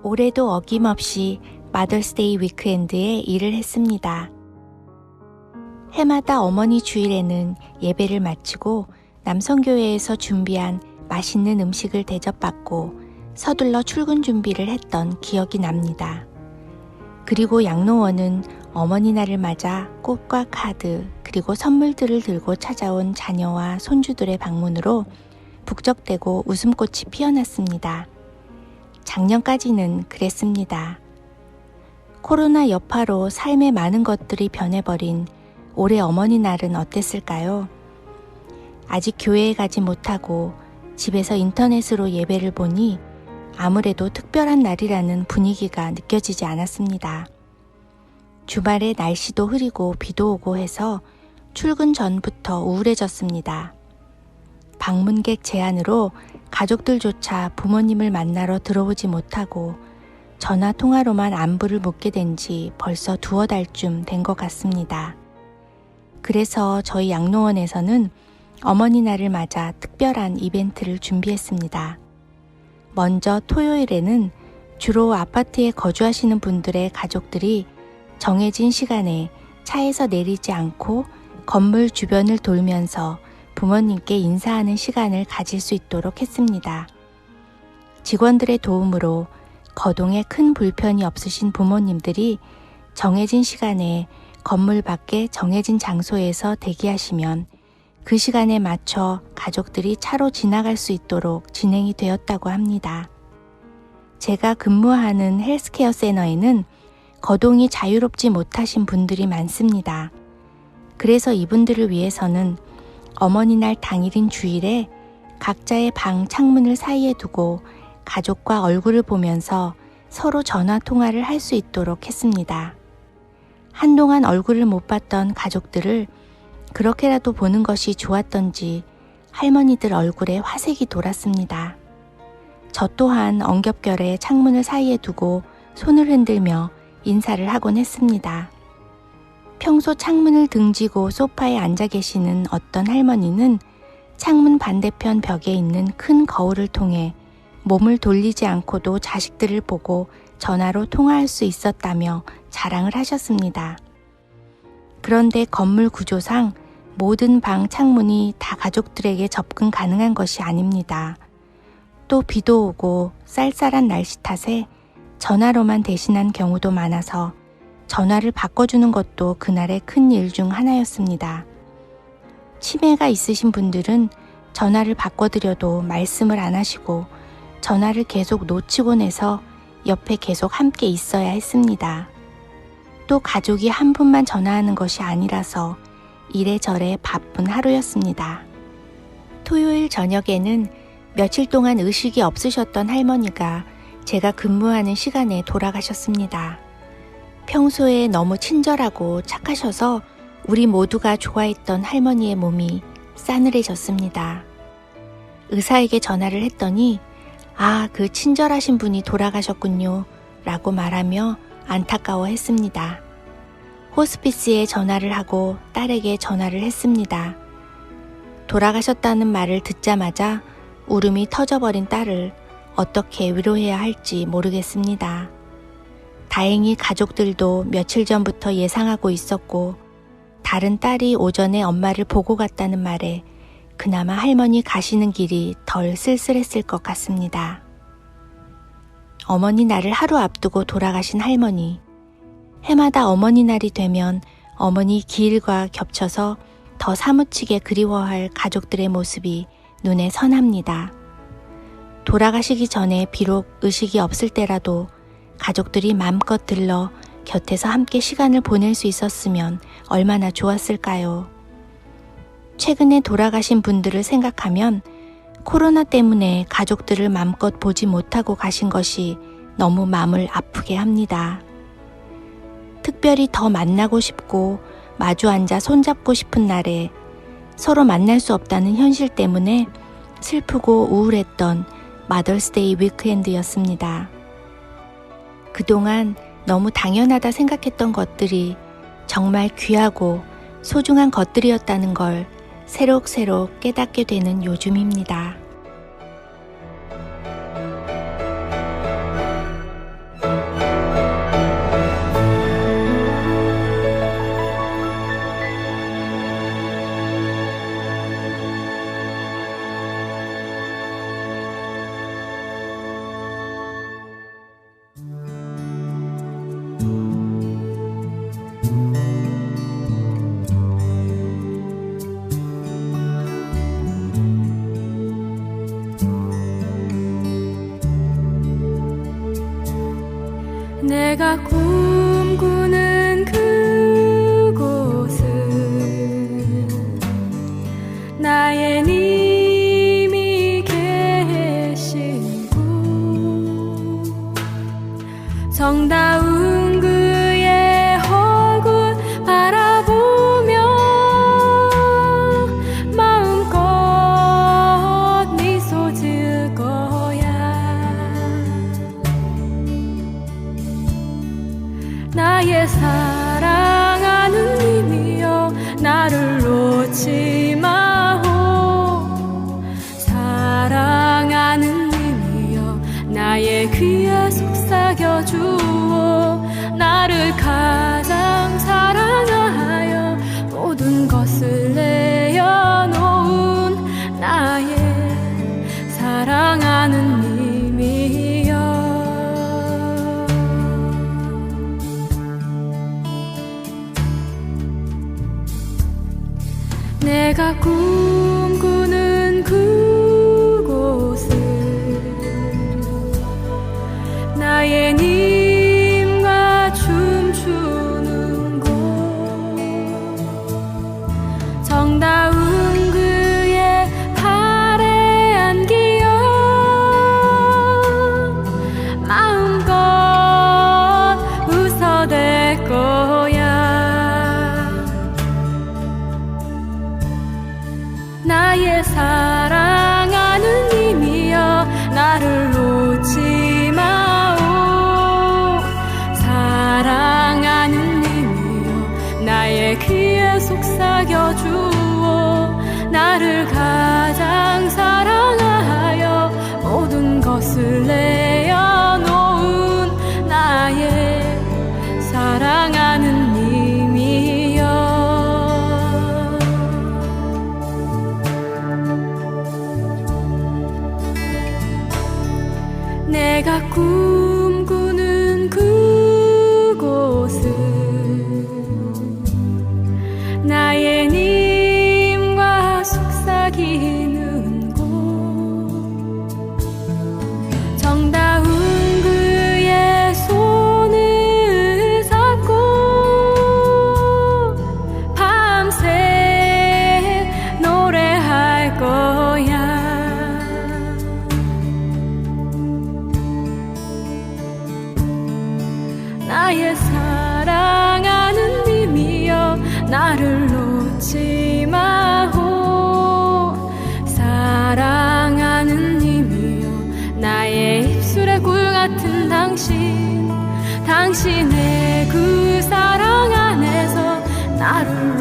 올해도 어김없이 마더스데이 위크엔드에 일을 했습니다. 해마다 어머니 주일에는 예배를 마치고 남성교회에서 준비한 맛있는 음식을 대접받고 서둘러 출근 준비를 했던 기억이 납니다. 그리고 양로원은 어머니날을 맞아 꽃과 카드 그리고 선물들을 들고 찾아온 자녀와 손주들의 방문으로 북적대고 웃음꽃이 피어났습니다. 작년까지는 그랬습니다. 코로나 여파로 삶의 많은 것들이 변해버린 올해 어머니날은 어땠을까요? 아직 교회에 가지 못하고 집에서 인터넷으로 예배를 보니 아무래도 특별한 날이라는 분위기가 느껴지지 않았습니다. 주말에 날씨도 흐리고 비도 오고 해서 출근 전부터 우울해졌습니다. 방문객 제한으로 가족들조차 부모님을 만나러 들어오지 못하고 전화 통화로만 안부를 묻게 된 지 벌써 두어 달쯤 된 것 같습니다. 그래서 저희 양로원에서는 어머니날을 맞아 특별한 이벤트를 준비했습니다. 먼저 토요일에는 주로 아파트에 거주하시는 분들의 가족들이 정해진 시간에 차에서 내리지 않고 건물 주변을 돌면서 부모님께 인사하는 시간을 가질 수 있도록 했습니다. 직원들의 도움으로 거동에 큰 불편이 없으신 부모님들이 정해진 시간에 건물 밖에 정해진 장소에서 대기하시면 그 시간에 맞춰 가족들이 차로 지나갈 수 있도록 진행이 되었다고 합니다. 제가 근무하는 헬스케어 센터에는 거동이 자유롭지 못하신 분들이 많습니다. 그래서 이분들을 위해서는 어머니날 당일인 주일에 각자의 방 창문을 사이에 두고 가족과 얼굴을 보면서 서로 전화 통화를 할 수 있도록 했습니다. 한동안 얼굴을 못 봤던 가족들을 그렇게라도 보는 것이 좋았던지 할머니들 얼굴에 화색이 돌았습니다. 저 또한 엉겹결에 창문을 사이에 두고 손을 흔들며 인사를 하곤 했습니다. 평소 창문을 등지고 소파에 앉아 계시는 어떤 할머니는 창문 반대편 벽에 있는 큰 거울을 통해 몸을 돌리지 않고도 자식들을 보고 전화로 통화할 수 있었다며 자랑을 하셨습니다. 그런데 건물 구조상 모든 방 창문이 다 가족들에게 접근 가능한 것이 아닙니다. 또 비도 오고 쌀쌀한 날씨 탓에 전화로만 대신한 경우도 많아서 전화를 바꿔주는 것도 그날의 큰 일 중 하나였습니다. 치매가 있으신 분들은 전화를 바꿔드려도 말씀을 안 하시고 전화를 계속 놓치곤 해서 옆에 계속 함께 있어야 했습니다. 또 가족이 한 분만 전화하는 것이 아니라서 이래저래 바쁜 하루였습니다. 토요일 저녁에는 며칠 동안 의식이 없으셨던 할머니가 제가 근무하는 시간에 돌아가셨습니다. 평소에 너무 친절하고 착하셔서 우리 모두가 좋아했던 할머니의 몸이 싸늘해졌습니다. 의사에게 전화를 했더니 그 친절하신 분이 돌아가셨군요 라고 말하며 안타까워했습니다. 호스피스에 전화를 하고 딸에게 전화를 했습니다. 돌아가셨다는 말을 듣자마자 울음이 터져버린 딸을 어떻게 위로해야 할지 모르겠습니다. 다행히 가족들도 며칠 전부터 예상하고 있었고 다른 딸이 오전에 엄마를 보고 갔다는 말에 그나마 할머니 가시는 길이 덜 쓸쓸했을 것 같습니다. 어머니날을 하루 앞두고 돌아가신 할머니. 해마다 어머니날이 되면 어머니 기일과 겹쳐서 더 사무치게 그리워할 가족들의 모습이 눈에 선합니다. 돌아가시기 전에 비록 의식이 없을 때라도 가족들이 마음껏 들러 곁에서 함께 시간을 보낼 수 있었으면 얼마나 좋았을까요? 최근에 돌아가신 분들을 생각하면 코로나 때문에 가족들을 마음껏 보지 못하고 가신 것이 너무 마음을 아프게 합니다. 특별히 더 만나고 싶고 마주 앉아 손잡고 싶은 날에 서로 만날 수 없다는 현실 때문에 슬프고 우울했던 마더스데이 위크엔드였습니다. 그동안 너무 당연하다 생각했던 것들이 정말 귀하고 소중한 것들이었다는 걸 새록새록 깨닫게 되는 요즘입니다. 내가 꿈꾸는 그곳은 나의 님이 계신 곳, 정다운 그의 얼굴 바라보며 마음껏 미소 지을 거야. 나의 사랑하는 님이여, 나를 놓지 마오. 사랑하는 님이여, 나의 귀에 속삭여 주오. 나를 가장 사랑하여 모든 것을 내어놓은 나의 사랑하는 님이여. 내가 꿈꾸는 그곳은 나의 님과 춤추는 곳, 정다운 그의 팔에 안기어 마음껏 웃어댈 거야. 나의 사랑하는 님이여, 나를 놓지 마오. 사랑하는 님이여, 나의 귀에 속삭여 주오. 나를 가장 사랑하여 모든 것을 내어놓은 나의 사랑하는 님이여. 내가 꿈꾸는 그곳은 나의 님과 속삭이는 곳, 정다운 그의 손을 잡고 밤새 노래할 거야. 나의 사랑하는 님이여, 나를 놓지 마오. 사랑하는 님이여, 나의 입술의 꿀 같은 당신, 당신의 그 사랑 안에서 나를